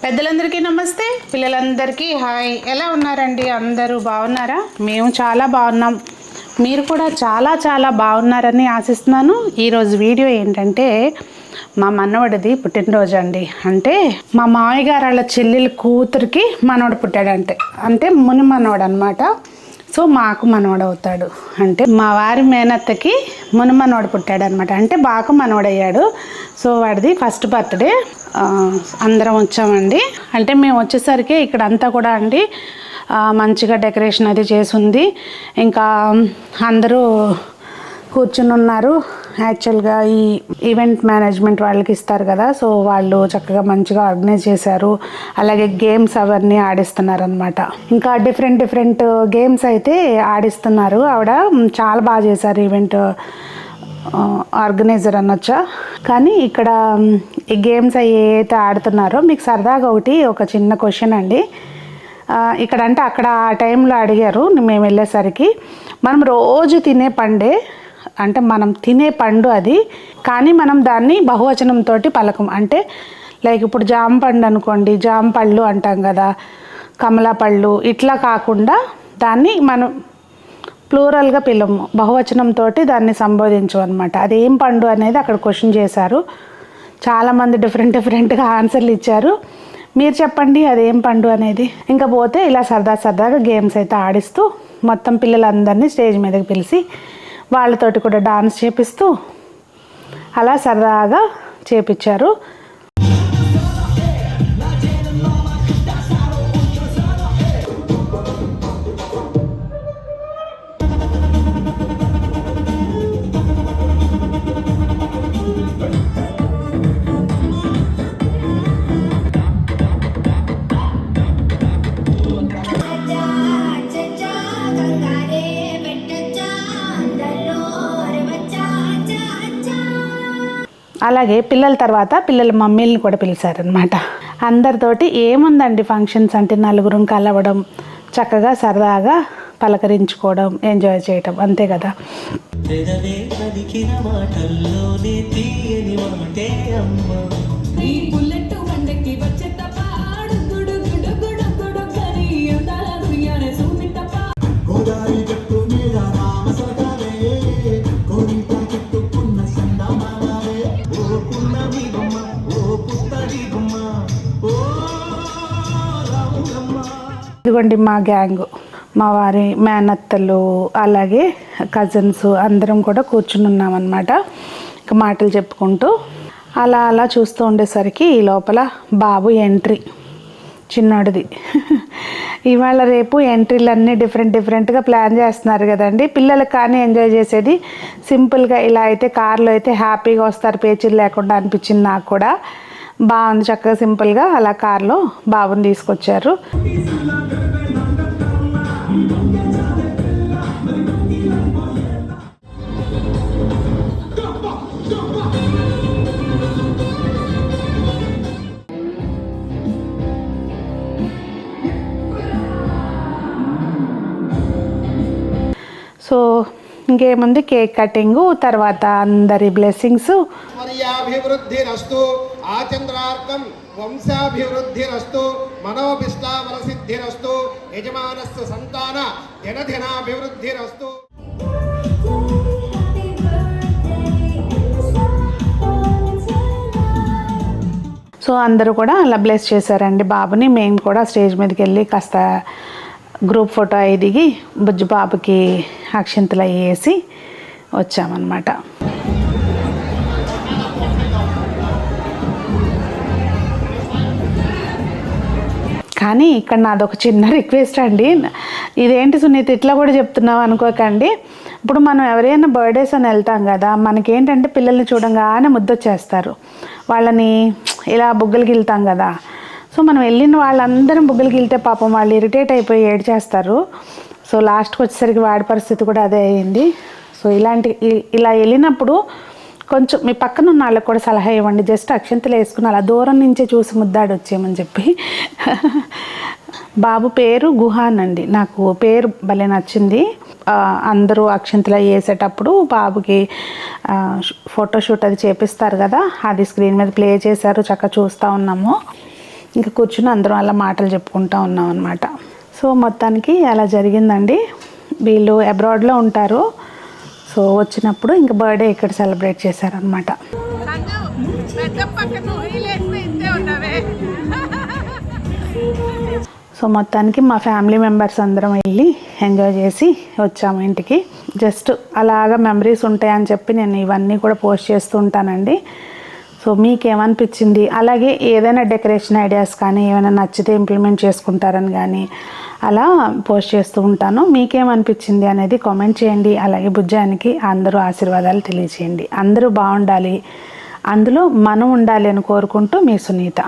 పెద్దలందరికీ నమస్తే, పిల్లలందరికీ హాయ్. ఎలా ఉన్నారండి? అందరూ బాగున్నారా? మేము చాలా బాగున్నాం. మీరు కూడా చాలా చాలా బాగున్నారని ఆశిస్తున్నాను. ఈరోజు వీడియో ఏంటంటే మా మనవడిది పుట్టినరోజు అండి. అంటే మా మామయ్య గారు వాళ్ళ చెల్లెల కూతురికి మనవడు పుట్టాడంటే అంటే ముని మనవడు అనమాట. సో మాకు మనవడు అవుతాడు. అంటే మా వారి మేనత్తకి ముని మనవడు పుట్టాడు అనమాట. అంటే బాగా మనవడయ్యాడు. సో వాడిది ఫస్ట్ బర్త్డే. అందరం వచ్చామండి. అంటే మేము వచ్చేసరికి ఇక్కడ అంతా కూడా అండి మంచిగా డెకరేషన్ అది చేసి ఉంది. ఇంకా అందరూ కూర్చుని ఉన్నారు. యాక్చువల్గా ఈ ఈవెంట్ మేనేజ్మెంట్ వాళ్ళకి ఇస్తారు కదా, సో వాళ్ళు చక్కగా మంచిగా ఆర్గనైజ్ చేశారు. అలాగే గేమ్స్ అవన్నీ ఆడిస్తున్నారు అనమాట. ఇంకా డిఫరెంట్ గేమ్స్ అయితే ఆడిస్తున్నారు. ఆవిడ చాలా బాగా చేశారు ఈవెంట్ ఆర్గనైజర్ అనొచ్చా. కానీ ఇక్కడ ఈ గేమ్స్ అవి ఏదైతే ఆడుతున్నారో మీకు సరదాగా ఒక చిన్న క్వశ్చన్ అండి. ఇక్కడ అంటే అక్కడ ఆ టైంలో అడిగారు మేము వెళ్ళేసరికి, మనం రోజు తినే పండే అంటే మనం తినే పండు అది, కానీ మనం దాన్ని బహువచనంతో పలకం. అంటే లైక్ ఇప్పుడు జామ పండు అనుకోండి, జామ పళ్ళు అంటాం కదా, కమలా పళ్ళు, ఇట్లా కాకుండా దాన్ని మనం ప్లూరల్గా పిలము, బహువచనంతో దాన్ని సంబోధించు అనమాట. అదేం పండు అనేది అక్కడ క్వశ్చన్ చేశారు. చాలామంది డిఫరెంట్గా ఆన్సర్లు ఇచ్చారు. మీరు చెప్పండి అదేం పండు అనేది. ఇంకా పోతే ఇలా సరదాగా గేమ్స్ అయితే ఆడిస్తూ మొత్తం పిల్లలందరినీ స్టేజ్ మీదకి పిలిచి వాళ్ళతోటి కూడా డాన్స్ చేపిస్తూ అలా సరదాగా చేపించారు. అలాగే పిల్లల తర్వాత పిల్లల మమ్మీలను కూడా పిలిచారనమాట. అందరితోటి ఏముందండి ఫంక్షన్స్ అంటే నలుగురం కలవడం, చక్కగా సరదాగా పలకరించుకోవడం, ఎంజాయ్ చేయటం, అంతే కదా. ఇదిగోండి మా గ్యాంగు, మా వారి మేనత్తలు అలాగే కజిన్స్ అందరం కూడా కూర్చుని ఉన్నామన్నమాట. ఇంకా మాటలు చెప్పుకుంటూ అలా చూస్తూ ఉండేసరికి ఈ లోపల బాబు ఎంట్రీ చిన్నోడిది. ఇవాళ రేపు ఎంట్రీలన్నీ డిఫరెంట్గా ప్లాన్ చేస్తున్నారు కదండి. పిల్లలకు కానీ ఎంజాయ్ చేసేది సింపుల్గా ఇలా అయితే కార్లో అయితే హ్యాపీగా వస్తారు, పేచీలు లేకుండా అనిపించింది నాకు కూడా. బాగుంది, చక్కగా సింపుల్గా అలా కార్లో బాబుని తీసుకొచ్చారు. సో ఇంకేముంది, కేక్ కటింగు, తర్వాత అందరి బ్లెస్సింగ్స్. అభివృద్ధిరస్తు ఆచంద్రార్థం వంశాభివృద్ధిరస్తు మనోభిష్టావరసిద్ధిరస్తు యజమానస్య సంతాన జనధనాభివృద్ధిరస్తు. సో అందరూ కూడా అలా బ్లెస్ చేశారండి బాబుని. మేము కూడా స్టేజ్ మీదకి వెళ్ళి కాస్త గ్రూప్ ఫోటో అయి దిగి బుజ్జి బాబుకి అక్షింతలు వేసి వచ్చామన్నమాట. కానీ ఇక్కడ నాదొక చిన్న రిక్వెస్ట్ అండి. ఇదేంటి సునీత ఇట్లా కూడా చెప్తున్నావు అనుకోకండి. ఇప్పుడు మనం ఎవరైనా బర్త్డేస్ అని వెళ్తాం కదా, మనకేంటంటే పిల్లల్ని చూడంగానే ముద్దొచ్చేస్తారు. వాళ్ళని ఇలా బుగ్గలకి వెళ్తాం కదా. సో మనం వెళ్ళిన వాళ్ళందరం బుగ్గలకి వెళ్తే పాపం వాళ్ళు ఇరిటేట్ అయిపోయి ఏడ్చేస్తారు. సో లాస్ట్కి వచ్చేసరికి వాడి పరిస్థితి కూడా అదే అయింది. సో ఇలా వెళ్ళినప్పుడు కొంచెం మీ పక్కన ఉన్న వాళ్ళకి కూడా సలహా ఇవ్వండి. జస్ట్ అక్షంతలు వేసుకుని అలా దూరం నుంచే చూసి ముద్దాడి వచ్చేయమని చెప్పి. బాబు పేరు గుహాన్ అండి. నాకు పేరు భలే నచ్చింది. అందరూ అక్షంతలు వేసేటప్పుడు బాబుకి ఫోటోషూట్ అది చేపిస్తారు కదా, అది స్క్రీన్ మీద ప్లే చేశారు. చక్కగా చూస్తూ ఉన్నాము. ఇంకా కూర్చుని అందరం అలా మాటలు చెప్పుకుంటూ ఉన్నాం అనమాట. సో మొత్తానికి అలా జరిగిందండి. వీళ్ళు అబ్రాడ్లో ఉంటారు. సో వచ్చినప్పుడు ఇంకా బర్త్డే ఇక్కడ సెలబ్రేట్ చేశారనమాట. సో మొత్తానికి మా ఫ్యామిలీ మెంబర్స్ అందరం వెళ్ళి ఎంజాయ్ చేసి వచ్చాము ఇంటికి. జస్ట్ అలాగా మెమరీస్ ఉంటాయని చెప్పి నేను ఇవన్నీ కూడా పోస్ట్ చేస్తూ ఉంటానండి. సో మీకేమనిపించింది, అలాగే ఏదైనా డెకరేషన్ ఐడియాస్ కానీ ఏమైనా నచ్చితే ఇంప్లిమెంట్ చేసుకుంటారని కానీ అలా పోస్ట్ చేస్తూ ఉంటాను. మీకేమనిపించింది అనేది కామెంట్ చేయండి. అలాగే బుజ్జానికి అందరూ ఆశీర్వాదాలు తెలియచేయండి. అందరూ బాగుండాలి, అందులో మనం ఉండాలి అని కోరుకుంటూ మీ సునీత.